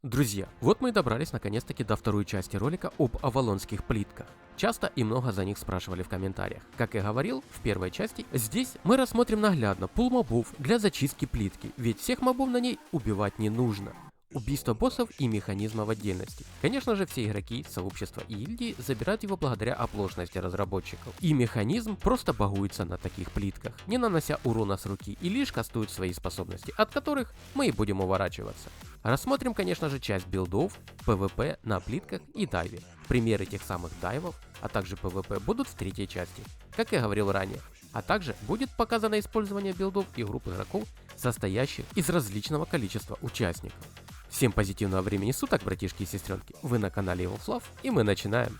Друзья, вот мы и добрались наконец-таки до второй части ролика об авалонских плитках. Часто и много за них спрашивали в комментариях. Как и говорил в первой части, здесь мы рассмотрим наглядно пул мобов для зачистки плитки, ведь всех мобов на ней убивать не нужно. Убийство боссов и механизма в отдельности. Конечно же, все игроки, сообщества и гильдии забирают его благодаря оплошности разработчиков. И механизм просто багуется на таких плитках, не нанося урона с руки и лишь кастует свои способности, от которых мы и будем уворачиваться. Рассмотрим, конечно же, часть билдов, PvP на плитках и дайве. Примеры тех самых дайвов, а также PvP будут в третьей части, как я говорил ранее. А также будет показано использование билдов и групп игроков, состоящих из различного количества участников. Всем позитивного времени суток, братишки и сестренки. Вы на канале EvilFluff, и мы начинаем.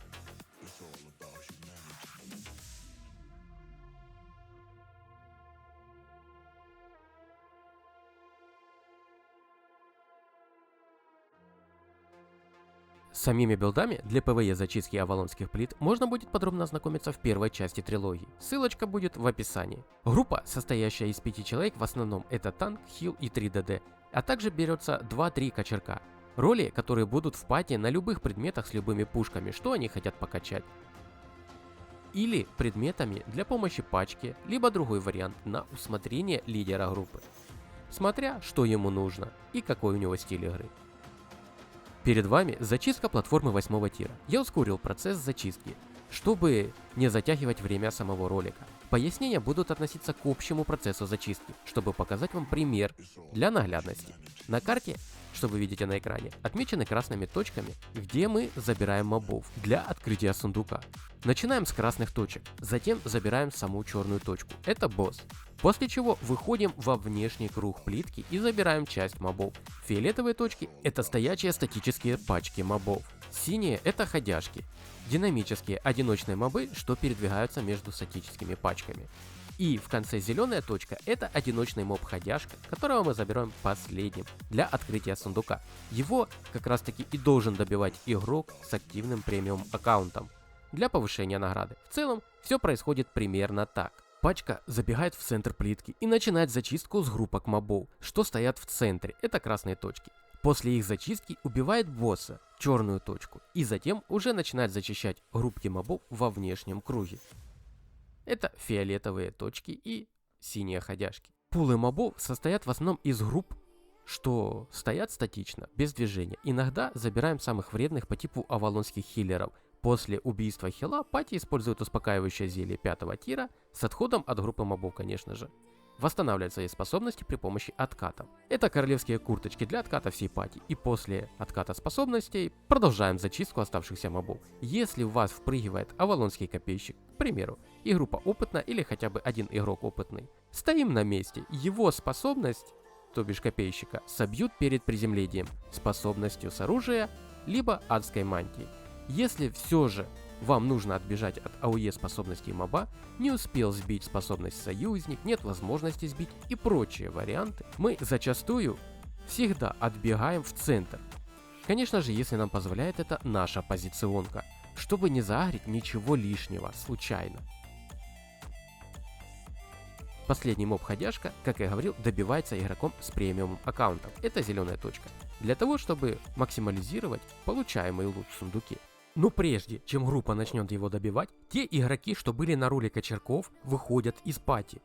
С самими билдами для ПВЕ зачистки авалонских плит можно будет подробно ознакомиться в первой части трилогии. Ссылочка будет в описании. Группа, состоящая из 5 человек, в основном это танк, хил и 3 ДД, а также берется 2-3 кочерка. Роли, которые будут в пати на любых предметах с любыми пушками, что они хотят покачать. Или предметами для помощи пачке, либо другой вариант на усмотрение лидера группы. Смотря, что ему нужно и какой у него стиль игры. Перед вами зачистка платформы 8 тира. Я ускорил процесс зачистки, чтобы не затягивать время самого ролика. Пояснения будут относиться к общему процессу зачистки, чтобы показать вам пример для наглядности. На карте, что вы видите на экране, отмечены красными точками, где мы забираем мобов для открытия сундука. Начинаем с красных точек, затем забираем саму черную точку, это босс. После чего выходим во внешний круг плитки и забираем часть мобов. Фиолетовые точки — это стоячие статические пачки мобов. Синие — это ходяшки, динамические одиночные мобы, что передвигаются между статическими пачками. И в конце зеленая точка — это одиночный моб-ходяшка, которого мы забираем последним для открытия сундука. Его как раз таки и должен добивать игрок с активным премиум аккаунтом для повышения награды. В целом все происходит примерно так. Пачка забегает в центр плитки и начинает зачистку с группок мобов, что стоят в центре, это красные точки. После их зачистки убивает босса, черную точку, и затем уже начинает зачищать группки мобов во внешнем круге. Это фиолетовые точки и синие ходяшки. Пулы мобов состоят в основном из групп, что стоят статично, без движения. Иногда забираем самых вредных по типу авалонских хиллеров. После убийства хила пати использует успокаивающее зелье 5 тира с отходом от группы мобов, конечно же. Восстанавливает свои способности при помощи откатов. Это королевские курточки для отката всей пати. И после отката способностей продолжаем зачистку оставшихся мобов. Если у вас впрыгивает авалонский копейщик, к примеру, и группа опытна или хотя бы один игрок опытный, стоим на месте. Его способность, то бишь копейщика, собьют перед приземлением способностью с оружия, либо адской мантии. Если все же вам нужно отбежать от АОЕ способностей моба, не успел сбить способность союзник, нет возможности сбить и прочие варианты, мы зачастую всегда отбегаем в центр. Конечно же, если нам позволяет это наша позиционка, чтобы не заагрить ничего лишнего случайно. Последний моб-ходяшка, как я говорил, добивается игроком с премиум аккаунтом, это зеленая точка, для того чтобы максимализировать получаемый лут в сундуке. Но прежде, чем группа начнет его добивать, те игроки, что были на роли кочерков, выходят из пати.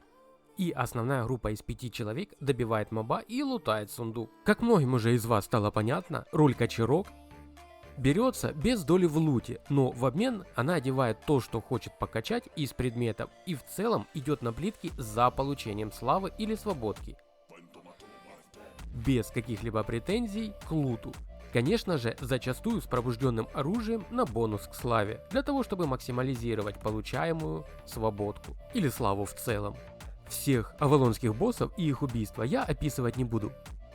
И основная группа из 5 человек добивает моба и лутает сундук. Как многим уже из вас стало понятно, роль кочерок берется без доли в луте, но в обмен она одевает то, что хочет покачать из предметов, и в целом идет на плитки за получением славы или свободки. Без каких-либо претензий к луту. Конечно же, зачастую с пробужденным оружием на бонус к славе, для того чтобы максимализировать получаемую свободку или славу в целом. Всех авалонских боссов и их убийства я описывать не буду.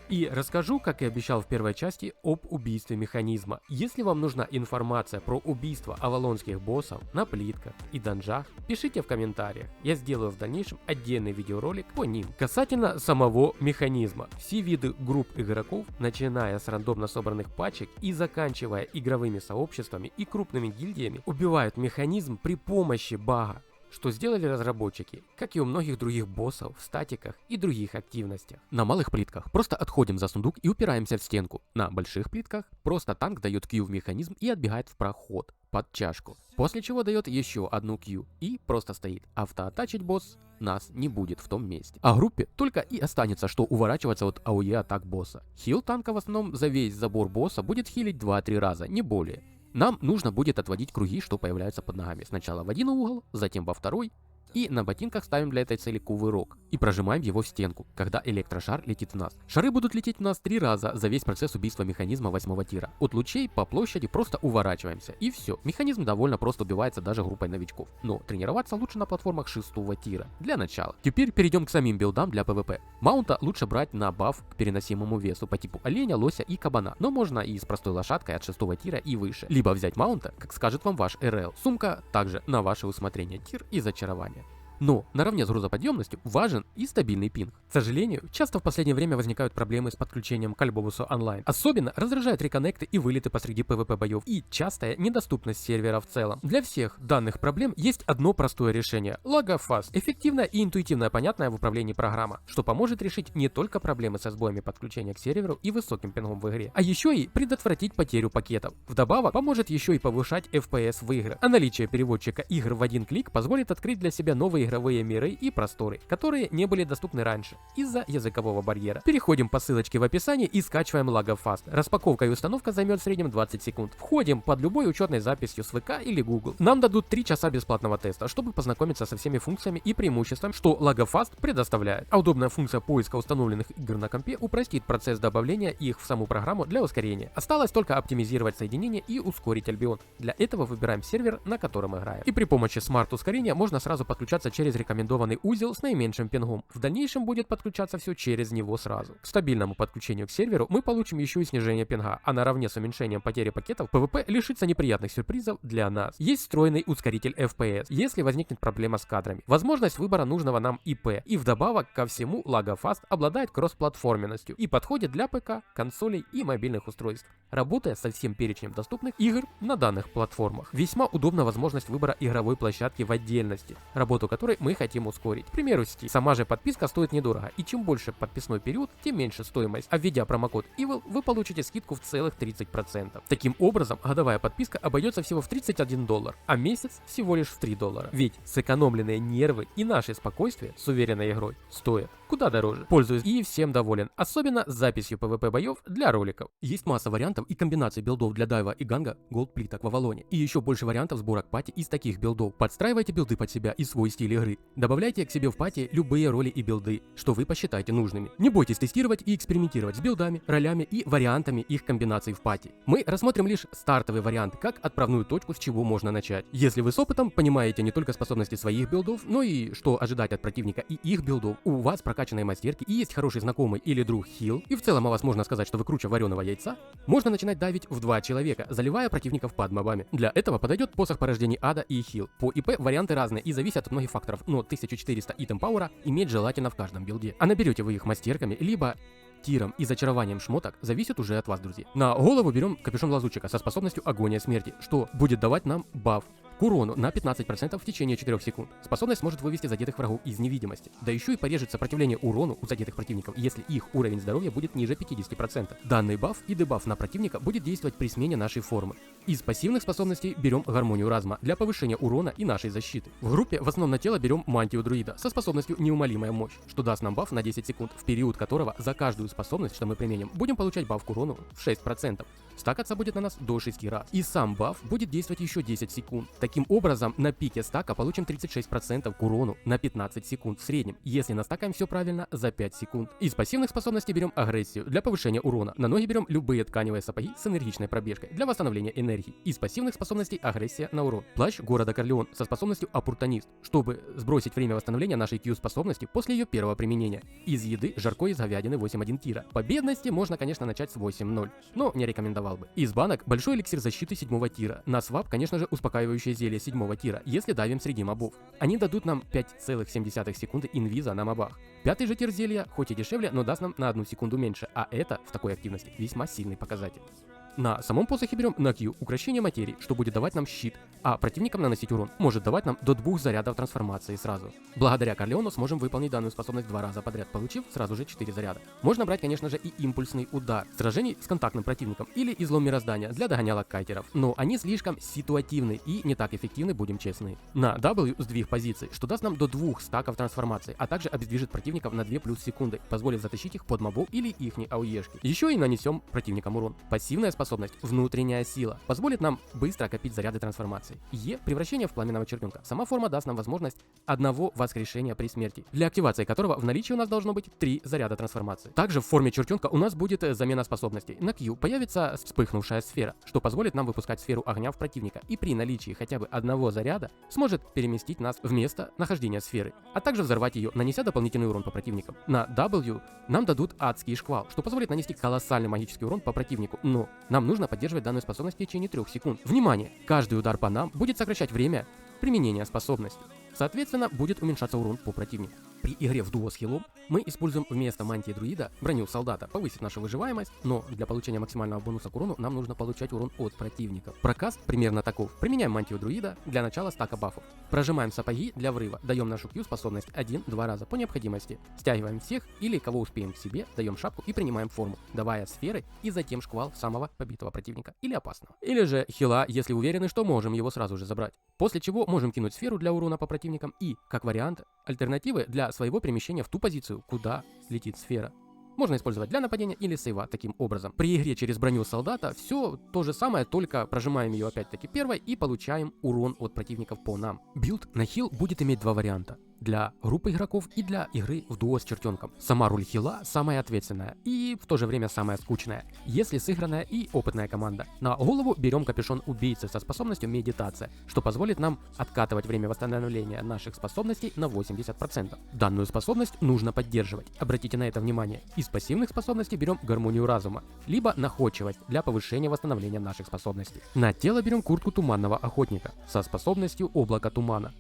И расскажу, как и обещал в первой части, об убийстве механизма. Если вам нужна информация про убийство авалонских боссов на плитках и данжах, пишите в комментариях. Я сделаю в дальнейшем отдельный видеоролик по ним. Касательно самого механизма. Все виды групп игроков, начиная с рандомно собранных пачек и заканчивая игровыми сообществами и крупными гильдиями, убивают механизм при помощи бага. что сделали разработчики, как и у многих других боссов в статиках и других активностях. На малых плитках просто отходим за сундук и упираемся в стенку. На больших плитках просто танк дает Q в механизм и отбегает в проход под чашку. После чего дает еще одну Q и просто стоит. Автоатачить босс нас не будет в том месте. А группе только и останется, что уворачиваться от АОЕ атак босса. Хил танка в основном за весь забор босса будет хилить 2-3 раза, не более. Нам нужно будет отводить круги, что появляются под ногами. Сначала в один угол, затем во второй. И на ботинках ставим для этой цели кувырок и прожимаем его в стенку, когда электрошар летит в нас. Шары будут лететь в нас 3 раза за весь процесс убийства механизма 8 тира. От лучей по площади просто уворачиваемся, и все. Механизм довольно просто убивается даже группой новичков. Но тренироваться лучше на платформах 6 тира, для начала. Теперь перейдем к самим билдам для PvP. Маунта лучше брать на баф к переносимому весу по типу оленя, лося и кабана, но можно и с простой лошадкой от 6 тира и выше. Либо взять маунта, как скажет вам ваш РЛ. Сумка также на ваше усмотрение, тир и зачарование. Но наравне с грузоподъемностью важен и стабильный пинг. К сожалению, часто в последнее время возникают проблемы с подключением к Альбобусу онлайн. Особенно раздражают реконнекты и вылеты посреди PvP боев и частая недоступность сервера в целом. Для всех данных проблем есть одно простое решение – Lagafast. Эффективная и интуитивно понятная в управлении программа, что поможет решить не только проблемы со сбоями подключения к серверу и высоким пингом в игре, а еще и предотвратить потерю пакетов. Вдобавок поможет еще и повышать FPS в играх. А наличие переводчика игр в один клик позволит открыть для себя новые игровые миры и просторы, которые не были доступны раньше из-за языкового барьера. Переходим по ссылочке в описании и скачиваем Lagafast. Распаковка и установка займет в среднем 20 секунд. Входим под любой учетной записью с ВК или Google. Нам дадут 3 часа бесплатного теста, чтобы познакомиться со всеми функциями и преимуществами, что Lagafast предоставляет. А удобная функция поиска установленных игр на компе упростит процесс добавления их в саму программу для ускорения. Осталось только оптимизировать соединение и ускорить Albion. Для этого выбираем сервер, на котором играем. И при помощи смарт-ускорения можно сразу подключаться через рекомендованный узел с наименьшим пингом. В дальнейшем будет подключаться все через него сразу. К стабильному подключению к серверу мы получим еще и снижение пинга, а наравне с уменьшением потери пакетов PvP лишится неприятных сюрпризов для нас. Есть встроенный ускоритель FPS, если возникнет проблема с кадрами. Возможность выбора нужного нам IP. И вдобавок ко всему Lagafast обладает кроссплатформенностью и подходит для ПК, консолей и мобильных устройств, работая со всем перечнем доступных игр на данных платформах. Весьма удобна возможность выбора игровой площадки в отдельности, работу которой мы хотим ускорить. К примеру, Steam. Сама же подписка стоит недорого, и чем больше подписной период, тем меньше стоимость. А введя промокод EVIL, вы получите скидку в целых 30%. Таким образом, годовая подписка обойдется всего в $31, а месяц всего лишь в $3. Ведь сэкономленные нервы и наше спокойствие с уверенной игрой стоят куда дороже. Пользуюсь и всем доволен, особенно с записью PvP боев для роликов. Есть масса вариантов и комбинаций билдов для дайва и ганга голд плиток в Авалоне. И еще больше вариантов сборок пати из таких билдов. Подстраивайте билды под себя и свой стиль игры. Добавляйте к себе в пати любые роли и билды, что вы посчитаете нужными. Не бойтесь тестировать и экспериментировать с билдами, ролями и вариантами их комбинаций в пати. Мы рассмотрим лишь стартовый вариант, как отправную точку, с чего можно начать. Если вы с опытом понимаете не только способности своих билдов, но и что ожидать от противника и их билдов, у вас прокачанные мастерки и есть хороший знакомый или друг хил, и в целом о вас можно сказать, что вы круче вареного яйца, можно начинать давить в 2 человека, заливая противников под мобами. Для этого подойдет посох порождений ада и хил. По ИП варианты разные и зависят от многих факторов, но 1400 итем пауэра иметь желательно в каждом билде. А наберете вы их мастерками, либо тиром и зачарованием шмоток, зависит уже от вас, друзья. На голову берем капюшон лазутчика со способностью агония смерти, что будет давать нам баф к урону на 15% в течение 4 секунд. Способность может вывести задетых врагов из невидимости, да еще и порежет сопротивление урону у задетых противников, если их уровень здоровья будет ниже 50%. Данный баф и дебаф на противника будет действовать при смене нашей формы. Из пассивных способностей берем гармонию разума для повышения урона и нашей защиты. В группе в основном на тело берем мантию друида со способностью неумолимая мощь, что даст нам баф на 10 секунд, в период которого за каждую способность, что мы применим, будем получать баф к урону в 6%. Стакаться будет на нас до 6 раз. И сам баф будет действовать еще 10 секунд. Таким образом, на пике стака получим 36% к урону на 15 секунд в среднем, если настакаем все правильно за 5 секунд. Из пассивных способностей берем агрессию для повышения урона. На ноги берем любые тканевые сапоги с энергичной пробежкой для восстановления энергии. Из пассивных способностей агрессия на урон. Плащ города Корлеон со способностью оппортунист, чтобы сбросить время восстановления нашей Q-способности после ее первого применения. Из еды жарко из говядины 8.1 тира. По бедности можно, конечно, начать с 8.0, но не рекомендовал бы. Из банок большой эликсир защиты 7 тира. На свап, конечно же, успокаивающее зелье 7 тира, если давим среди мобов. Они дадут нам 5,7 секунды инвиза на мобах. 5-й же тир зелья, хоть и дешевле, но даст нам на 1 секунду меньше, а это в такой активности весьма сильный показатель. На самом посохе берем на Q укрощение материи, что будет давать нам щит, а противникам наносить урон может давать нам до 2 зарядов трансформации сразу. Благодаря Корлеону сможем выполнить данную способность 2 раза подряд, получив сразу же 4 заряда. Можно брать, конечно же, и импульсный удар в сражении с контактным противником или излом мироздания для догонялок кайтеров, но они слишком ситуативны и не так эффективны, будем честны. На W сдвиг позиций, что даст нам до 2 стаков трансформации, а также обездвижит противников на 2 плюс секунды, позволит затащить их под мобов или ихней ауешки. Еще и нанесем противникам урон. Пассивная способность внутренняя сила позволит нам быстро копить заряды трансформации. Е превращение в пламенного чертенка. Сама форма даст нам возможность одного воскрешения при смерти, для активации которого в наличии у нас должно быть 3 заряда трансформации. Также в форме чертенка у нас будет замена способностей. На Q появится вспыхнувшая сфера, что позволит нам выпускать сферу огня в противника и при наличии хотя бы одного заряда сможет переместить нас в место нахождения сферы, а также взорвать ее, нанеся дополнительный урон по противникам. На W нам дадут адский шквал, что позволит нанести колоссальный магический урон по противнику, но нам нужно поддерживать данную способность в течение 3 секунд. Внимание! Каждый удар по нам будет сокращать время применения способности. Соответственно, будет уменьшаться урон по противнику. При игре в дуо с хилом мы используем вместо мантии друида броню солдата, повысит нашу выживаемость, но для получения максимального бонуса к урону нам нужно получать урон от противников. Прокаст примерно таков. Применяем мантию друида для начала стака бафов. Прожимаем сапоги для врыва, даем нашу Q способность 1-2 раза по необходимости. Стягиваем всех или кого успеем к себе, даем шапку и принимаем форму, давая сферы и затем шквал самого побитого противника или опасного. Или же хила, если уверены, что можем его сразу же забрать. После чего можем кинуть сферу для урона по противникам и, как вариант, альтернативы для своего перемещения в ту позицию, куда летит сфера. Можно использовать для нападения или сейва таким образом. При игре через броню солдата все то же самое, только прожимаем ее опять-таки первой и получаем урон от противников по нам. Билд на хил будет иметь 2 варианта. Для группы игроков и для игры в дуо с чертенком. Сама роль хила самая ответственная и в то же время самая скучная, если сыгранная и опытная команда. На голову берем капюшон убийцы со способностью медитация, что позволит нам откатывать время восстановления наших способностей на 80%. Данную способность нужно поддерживать. Обратите на это внимание. Из пассивных способностей берем гармонию разума, либо находчивость для повышения восстановления наших способностей. На тело берем куртку туманного охотника со способностью облака тумана,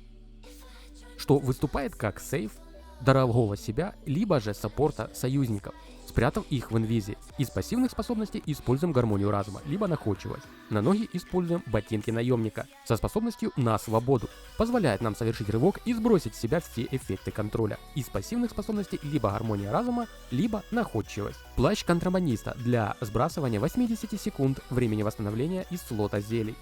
что выступает как сейф дорогого себя, либо же саппорта союзников, спрятав их в инвизе. Из пассивных способностей используем гармонию разума, либо находчивость. На ноги используем ботинки наемника со способностью на свободу. Позволяет нам совершить рывок и сбросить с себя все эффекты контроля. Из пассивных способностей либо гармония разума, либо находчивость. Плащ контрабандиста для сбрасывания 80 секунд времени восстановления из слота зелий.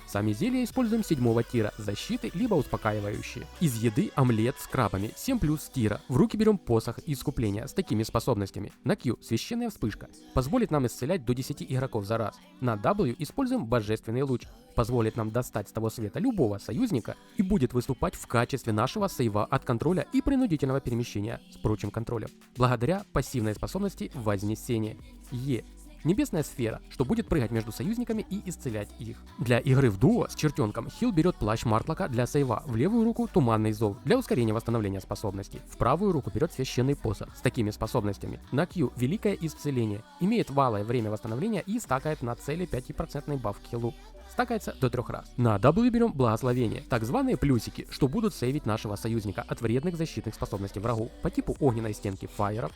Сами зелья используем 7 тира, защиты либо успокаивающие. Из еды омлет с крабами, 7 плюс тира. В руки берем посох искупления с такими способностями. На Q священная вспышка, позволит нам исцелять до 10 игроков за раз. На W используем божественный луч, позволит нам достать с того света любого союзника и будет выступать в качестве нашего сейва от контроля и принудительного перемещения с прочим контролем. Благодаря пассивной способности вознесения. Е. Небесная сфера, что будет прыгать между союзниками и исцелять их. Для игры в дуо с чертенком хил берет плащ Мартлока для сейва, в левую руку туманный зов для ускорения восстановления способностей, в правую руку берет священный посох с такими способностями. На Q великое исцеление, имеет валое время восстановления и стакает на цели 5% баф к хилу. Стакается до 3 раз. На W берем благословение, так званые плюсики, что будут сейвить нашего союзника от вредных защитных способностей врагу по типу огненной стенки фаеров,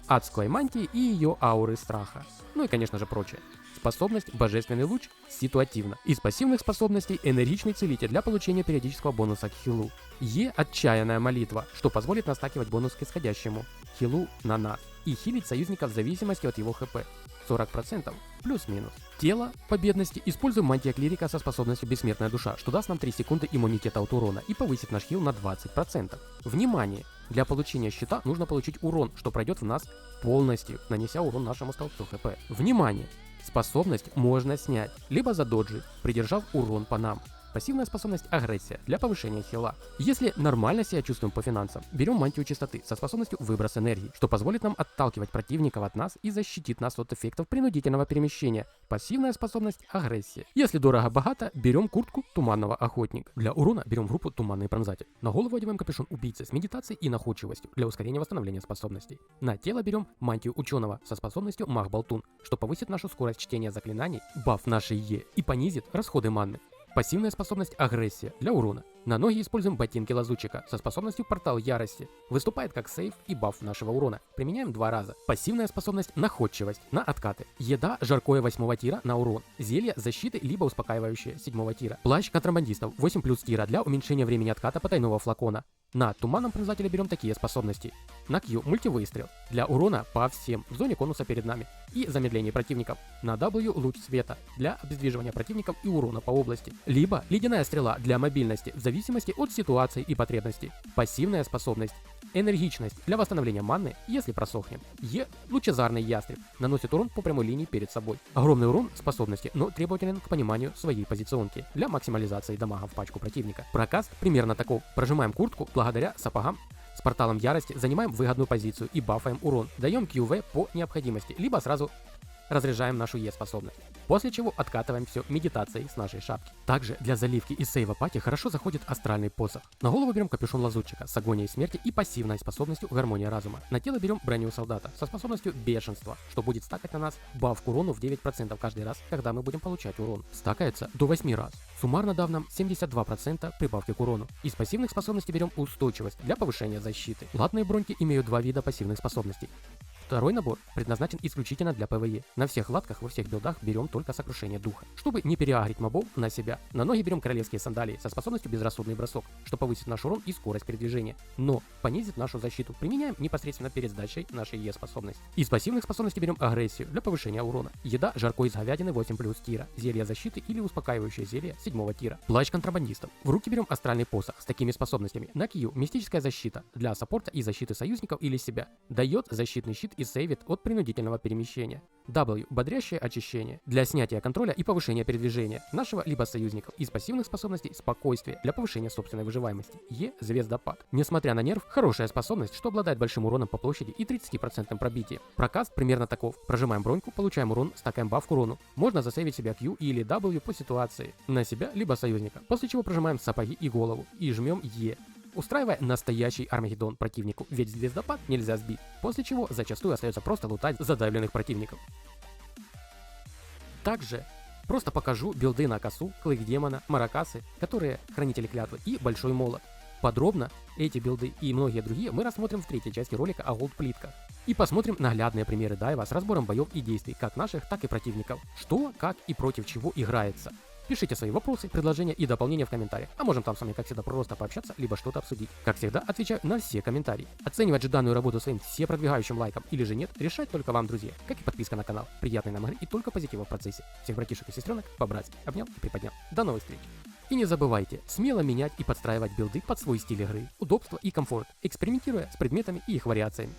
адской мантии и ее ауры страха. Ну и конечно же прочее. Способность божественный луч ситуативно. Из пассивных способностей энергичный целитель для получения периодического бонуса к хилу. Е отчаянная молитва, что позволит настакивать бонус к исходящему хилу на нас и хилить союзника в зависимости от его хп. 40% плюс-минус. Тело по бедности используем мантия клирика со способностью бессмертная душа, что даст нам 3 секунды иммунитета от урона и повысит наш хил на 20%. Внимание! Для получения щита нужно получить урон, что пройдет в нас полностью, нанеся урон нашему столбцу хп. Внимание! Способность можно снять, либо задоджить, придержав урон по нам. Пассивная способность агрессия для повышения хила. Если нормально себя чувствуем по финансам, берем мантию чистоты со способностью выброс энергии, что позволит нам отталкивать противников от нас и защитит нас от эффектов принудительного перемещения. Пассивная способность агрессия. Если дорого-богато, берем куртку туманного охотника. Для урона берем группу туманный пронзатель. На голову одеваем капюшон убийцы с медитацией и находчивостью для ускорения восстановления способностей. На тело берем мантию ученого со способностью маг-болтун, что повысит нашу скорость чтения заклинаний, баф нашей Е и понизит расходы манны. Пассивная способность агрессия для урона. На ноги используем ботинки лазутчика со способностью Портал Ярости. Выступает как сейф и баф нашего урона. Применяем 2 раза. Пассивная способность Находчивость на откаты. Еда жаркое 8 тира на урон. Зелье защиты либо успокаивающее 7 тира. Плащ контрабандистов 8+ тира для уменьшения времени отката потайного флакона. На туманном пронзателе берем такие способности. На Q мультивыстрел для урона по всем в зоне конуса перед нами и замедление противников. На W луч света для обездвиживания противников и урона по области. Либо ледяная стрела для мобильности в зависимости от ситуации и потребностей. Пассивная способность Энергичность для восстановления манны, если просохнем. Е. Лучезарный ястреб. Наносит урон по прямой линии перед собой. Огромный урон способности, но требователен к пониманию своей позиционки для максимализации дамага в пачку противника. Прокаст примерно таков. Прожимаем куртку благодаря сапогам с порталом ярости, занимаем выгодную позицию и бафаем урон. Даем QV по необходимости, либо сразу разряжаем нашу Е-способность. После чего откатываем все медитацией с нашей шапки. Также для заливки и сейва пати хорошо заходит астральный посох. На голову берем капюшон лазутчика с агонией смерти и пассивной способностью гармония разума. На тело берем броню солдата со способностью бешенства, что будет стакать на нас баф к урону в 9% каждый раз, когда мы будем получать урон. Стакается до 8 раз. Суммарно дав нам 72% прибавки к урону. Из пассивных способностей берем устойчивость для повышения защиты. Латные броньки имеют 2 вида пассивных способностей. Второй набор предназначен исключительно для ПВЕ. На всех латках во всех билдах берем только сокрушение духа. Чтобы не переагрить мобов на себя, на ноги берем королевские сандалии со способностью безрассудный бросок, что повысит наш урон и скорость передвижения, но понизит нашу защиту. Применяем непосредственно перед сдачей нашей Е-способности. Из пассивных способностей берем агрессию для повышения урона. Еда жарко из говядины 8+ тира, зелье защиты или успокаивающее зелье 7 тира. Плащ контрабандистов. В руки берем астральный посох с такими способностями. На Q мистическая защита для саппорта и защиты союзников или себя. Дает защитный щит и сейвит от принудительного перемещения. W – бодрящее очищение для снятия контроля и повышения передвижения нашего либо союзников. Из пассивных способностей спокойствие для повышения собственной выживаемости. Е – звездопад. Несмотря на нерв, хорошая способность, что обладает большим уроном по площади и 30% пробитием. Прокаст примерно таков. Прожимаем броньку, получаем урон, стакаем баф к урону. Можно засейвить себя Q или W по ситуации на себя либо союзника. После чего прожимаем сапоги и голову и жмем Е, устраивая настоящий Армагеддон противнику, ведь звездопад нельзя сбить, после чего зачастую остается просто лутать задавленных противников. Также просто покажу билды на косу, клык демона, маракасы, которые хранители клятвы, и большой молот. Подробно эти билды и многие другие мы рассмотрим в третьей части ролика о голд-плитках. И посмотрим наглядные примеры дайва с разбором боев и действий как наших, так и противников. Что, как и против чего играется. Пишите свои вопросы, предложения и дополнения в комментариях, а можем там с вами, как всегда, просто пообщаться, либо что-то обсудить. Как всегда, отвечаю на все комментарии. Оценивать же данную работу своим все продвигающим лайком или же нет, решать только вам, друзья. Как и подписка на канал. Приятной нам игры и только позитива в процессе. Всех братишек и сестренок по-братски обнял и приподнял. До новых встреч! И не забывайте смело менять и подстраивать билды под свой стиль игры, удобство и комфорт, экспериментируя с предметами и их вариациями.